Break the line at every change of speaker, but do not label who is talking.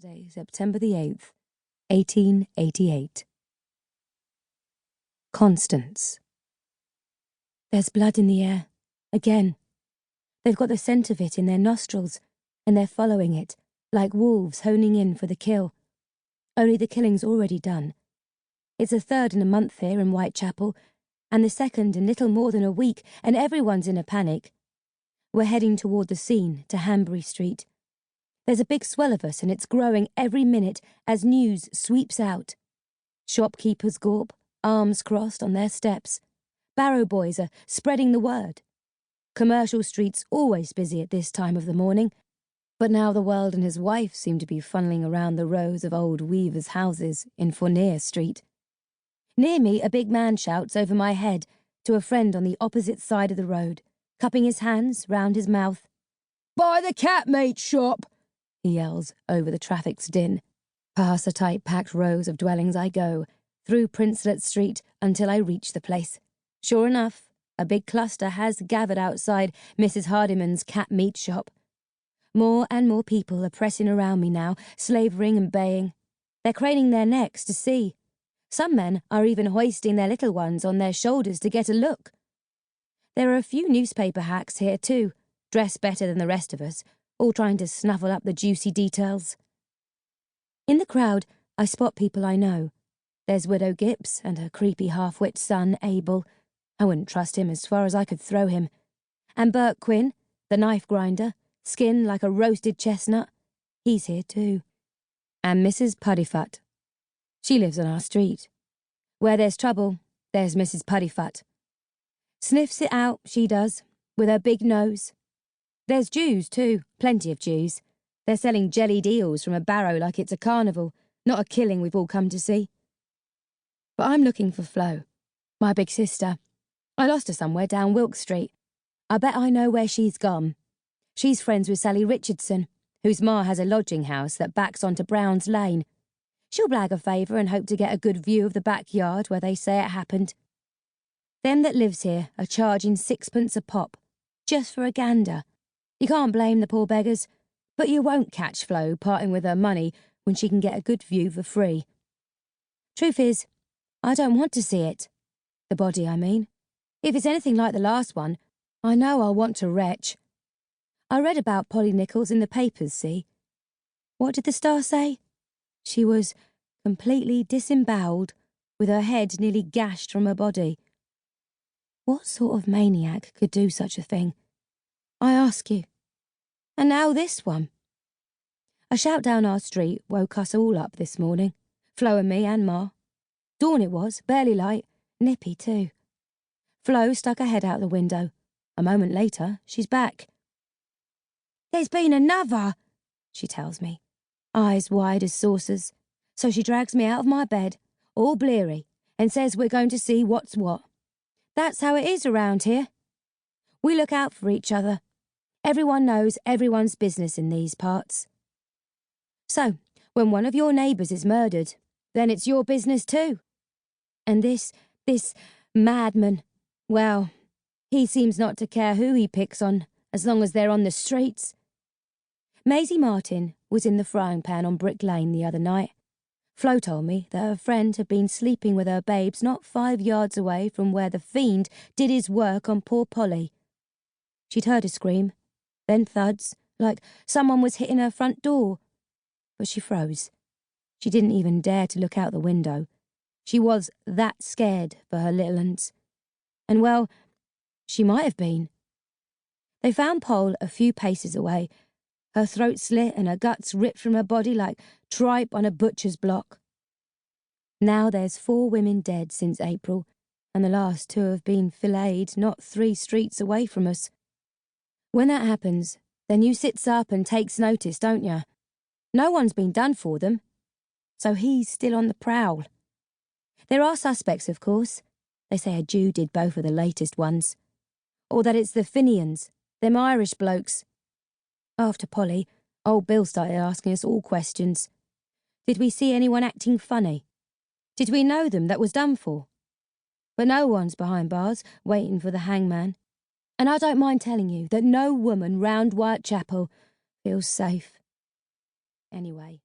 Saturday, September the 8th, 1888. Constance. There's blood in the air. Again. They've got the scent of it in their nostrils, and they're following it, like wolves honing in for the kill. Only the killing's already done. It's the third in a month here in Whitechapel, and the second in little more than a week, and everyone's in a panic. We're heading toward the scene, to Hanbury Street. There's a big swell of us, and it's growing every minute as news sweeps out. Shopkeepers gawp, arms crossed on their steps. Barrow boys are spreading the word. Commercial street's always busy at this time of the morning, but now the world and his wife seem to be funneling around the rows of old weavers' houses in Fournier Street. Near me, a big man shouts over my head to a friend on the opposite side of the road, cupping his hands round his mouth. "By the cat meat shop!" he yells over the traffic's din. Past the tight-packed rows of dwellings I go, through Princelet Street until I reach the place. Sure enough, a big cluster has gathered outside Mrs. Hardingham's cat meat shop. More and more people are pressing around me now, slavering and baying. They're craning their necks to see. Some men are even hoisting their little ones on their shoulders to get a look. There are a few newspaper hacks here too, dressed better than the rest of us, all trying to snuffle up the juicy details. In the crowd, I spot people I know. There's Widow Gibbs and her creepy half-wit son, Abel. I wouldn't trust him as far as I could throw him. And Bert Quinn, the knife grinder, skin like a roasted chestnut. He's here too. And Mrs. Puddifoot. She lives on our street. Where there's trouble, there's Mrs. Puddifoot. Sniffs it out, she does, with her big nose. There's Jews, too, plenty of Jews. They're selling jellied eels from a barrow like it's a carnival, not a killing we've all come to see. But I'm looking for Flo, my big sister. I lost her somewhere down Wilk Street. I bet I know where she's gone. She's friends with Sally Richardson, whose ma has a lodging house that backs onto Brown's Lane. She'll blag a favour and hope to get a good view of the backyard where they say it happened. Them that lives here are charging 6pence a pop, just for a gander. You can't blame the poor beggars, but you won't catch Flo parting with her money when she can get a good view for free. Truth is, I don't want to see it. The body, I mean. If it's anything like the last one, I know I'll want to retch. I read about Polly Nichols in the papers, see? What did the Star say? She was completely disemboweled, with her head nearly gashed from her body. What sort of maniac could do such a thing? I ask you. And now this one. A shout down our street woke us all up this morning. Flo and me and Ma. Dawn it was, barely light, nippy too. Flo stuck her head out the window. A moment later, she's back. "There's been another," she tells me, eyes wide as saucers. So she drags me out of my bed, all bleary, and says we're going to see what's what. That's how it is around here. We look out for each other. Everyone knows everyone's business in these parts. So, when one of your neighbours is murdered, then it's your business too. And this madman, well, he seems not to care who he picks on, as long as they're on the streets. Maisie Martin was in the frying pan on Brick Lane the other night. Flo told me that her friend had been sleeping with her babes not 5 yards away from where the fiend did his work on poor Polly. She'd heard a scream, then thuds, like someone was hitting her front door. But she froze. She didn't even dare to look out the window. She was that scared for her little uns. And well, she might have been. They found Poll a few paces away, her throat slit and her guts ripped from her body like tripe on a butcher's block. Now there's 4 women dead since April, and the last 2 have been filleted not 3 streets away from us. When that happens, then you sits up and takes notice, don't you? No one's been done for them. So he's still on the prowl. There are suspects, of course. They say a Jew did both of the latest ones. Or that it's the Finians, them Irish blokes. After Polly, old Bill started asking us all questions. Did we see anyone acting funny? Did we know them that was done for? But no one's behind bars, waiting for the hangman. And I don't mind telling you that no woman round Whitechapel feels safe. Anyway,